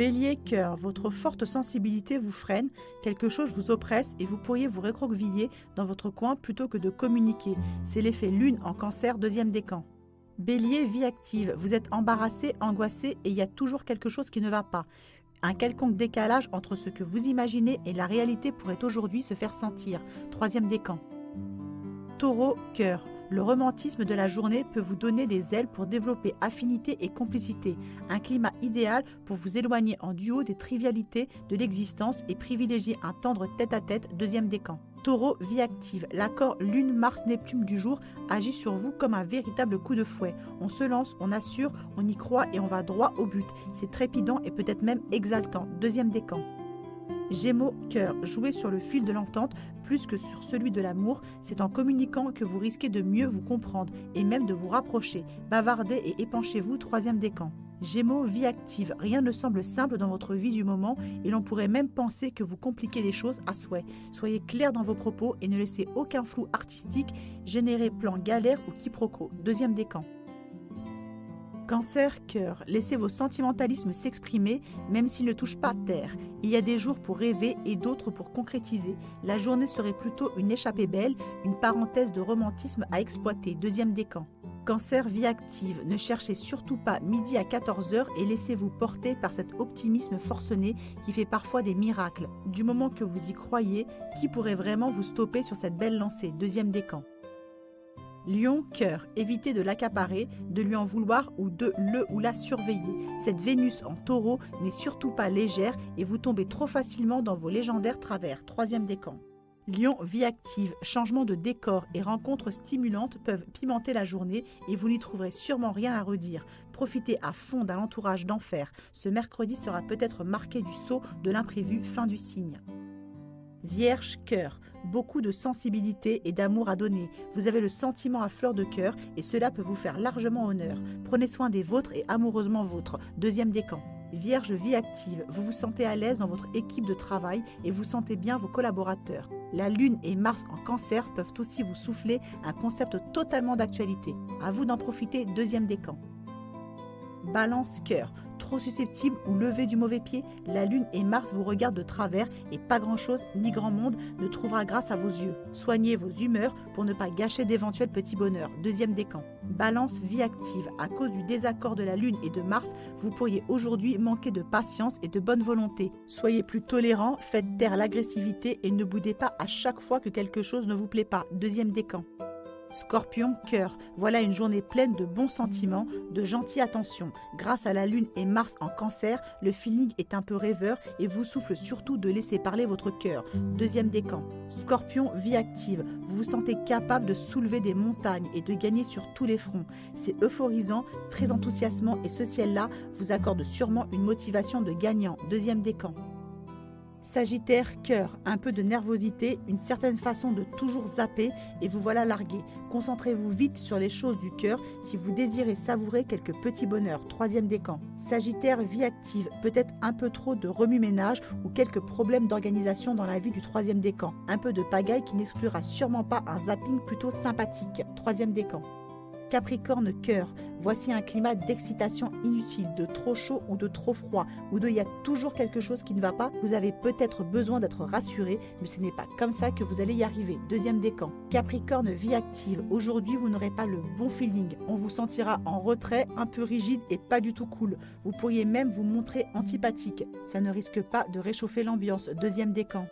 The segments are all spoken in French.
Bélier, cœur, votre forte sensibilité vous freine, quelque chose vous oppresse et vous pourriez vous recroqueviller dans votre coin plutôt que de communiquer. C'est l'effet lune en cancer, deuxième décan. Bélier, vie active, vous êtes embarrassé, angoissé et il y a toujours quelque chose qui ne va pas. Un quelconque décalage entre ce que vous imaginez et la réalité pourrait aujourd'hui se faire sentir, troisième décan. Taureau, cœur. Le romantisme de la journée peut vous donner des ailes pour développer affinité et complicité, un climat idéal pour vous éloigner en duo des trivialités de l'existence et privilégier un tendre tête-à-tête, deuxième décan. Taureau, vie active, l'accord Lune-Mars-Neptune du jour agit sur vous comme un véritable coup de fouet. On se lance, on assure, on y croit et on va droit au but. C'est trépidant et peut-être même exaltant, deuxième décan. Gémeaux, cœur, jouez sur le fil de l'entente plus que sur celui de l'amour. C'est en communiquant que vous risquez de mieux vous comprendre et même de vous rapprocher. Bavardez et épanchez-vous, troisième décan. Gémeaux, vie active, rien ne semble simple dans votre vie du moment et l'on pourrait même penser que vous compliquez les choses à souhait. Soyez clair dans vos propos et ne laissez aucun flou artistique générer plan galère ou quiproquo, deuxième décan. Cancer, cœur, laissez vos sentimentalismes s'exprimer, même s'ils ne touchent pas terre. Il y a des jours pour rêver et d'autres pour concrétiser. La journée serait plutôt une échappée belle, une parenthèse de romantisme à exploiter, deuxième décan. Cancer, vie active, ne cherchez surtout pas midi à 14h et laissez-vous porter par cet optimisme forcené qui fait parfois des miracles. Du moment que vous y croyez, qui pourrait vraiment vous stopper sur cette belle lancée, deuxième décan. Lion, cœur, évitez de l'accaparer, de lui en vouloir ou de le ou la surveiller. Cette Vénus en taureau n'est surtout pas légère et vous tombez trop facilement dans vos légendaires travers, troisième décan. Lion, vie active, changement de décor et rencontres stimulantes peuvent pimenter la journée et vous n'y trouverez sûrement rien à redire. Profitez à fond d'un entourage d'enfer. Ce mercredi sera peut-être marqué du saut de l'imprévu, fin du signe. Vierge, cœur, beaucoup de sensibilité et d'amour à donner. Vous avez le sentiment à fleur de cœur et cela peut vous faire largement honneur. Prenez soin des vôtres et amoureusement vôtres. Deuxième décan. Vierge, vie active, vous vous sentez à l'aise dans votre équipe de travail et vous sentez bien vos collaborateurs. La Lune et Mars en cancer peuvent aussi vous souffler un concept totalement d'actualité. À vous d'en profiter, deuxième décan. Balance, cœur, trop susceptible ou levé du mauvais pied, la Lune et Mars vous regardent de travers et pas grand-chose ni grand monde ne trouvera grâce à vos yeux. Soignez vos humeurs pour ne pas gâcher d'éventuels petits bonheurs. Deuxième décan. Balance, vie active, à cause du désaccord de la Lune et de Mars, vous pourriez aujourd'hui manquer de patience et de bonne volonté. Soyez plus tolérant, faites taire l'agressivité et ne boudez pas à chaque fois que quelque chose ne vous plaît pas. Deuxième décan. Scorpion, cœur, voilà une journée pleine de bons sentiments, de gentilles attentions. Grâce à la Lune et Mars en cancer, le feeling est un peu rêveur et vous souffle surtout de laisser parler votre cœur. Deuxième décan. Scorpion, vie active, vous vous sentez capable de soulever des montagnes et de gagner sur tous les fronts. C'est euphorisant, très enthousiasmant et ce ciel-là vous accorde sûrement une motivation de gagnant. Deuxième décan. Sagittaire, cœur, un peu de nervosité, une certaine façon de toujours zapper et vous voilà largué. Concentrez-vous vite sur les choses du cœur si vous désirez savourer quelques petits bonheurs. Troisième décan. Sagittaire, vie active, peut-être un peu trop de remue-ménage ou quelques problèmes d'organisation dans la vie du troisième décan. Un peu de pagaille qui n'exclura sûrement pas un zapping plutôt sympathique. Troisième décan. Capricorne, cœur, voici un climat d'excitation inutile, de trop chaud ou de trop froid, ou de il y a toujours quelque chose qui ne va pas, vous avez peut-être besoin d'être rassuré, mais ce n'est pas comme ça que vous allez y arriver. Deuxième décan. Capricorne, vie active, aujourd'hui vous n'aurez pas le bon feeling, on vous sentira en retrait, un peu rigide et pas du tout cool. Vous pourriez même vous montrer antipathique, ça ne risque pas de réchauffer l'ambiance. Deuxième décan.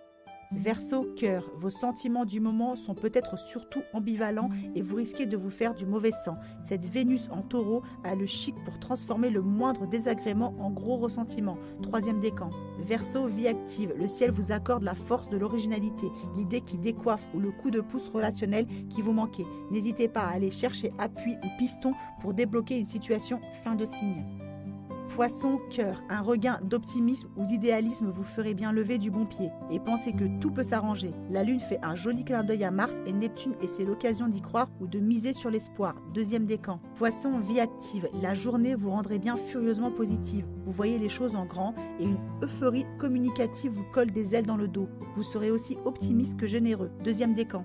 Verseau, cœur, vos sentiments du moment sont peut-être surtout ambivalents et vous risquez de vous faire du mauvais sang. Cette Vénus en taureau a le chic pour transformer le moindre désagrément en gros ressentiment. Troisième décan. Verseau, vie active, le ciel vous accorde la force de l'originalité, l'idée qui décoiffe ou le coup de pouce relationnel qui vous manquait. N'hésitez pas à aller chercher appui ou piston pour débloquer une situation. Fin de signe. Poisson, cœur, un regain d'optimisme ou d'idéalisme vous ferait bien lever du bon pied et pensez que tout peut s'arranger. La Lune fait un joli clin d'œil à Mars et Neptune et c'est l'occasion d'y croire ou de miser sur l'espoir. Deuxième décan. Poisson, vie active, la journée vous rendrait bien furieusement positive. Vous voyez les choses en grand et une euphorie communicative vous colle des ailes dans le dos. Vous serez aussi optimiste que généreux. Deuxième décan.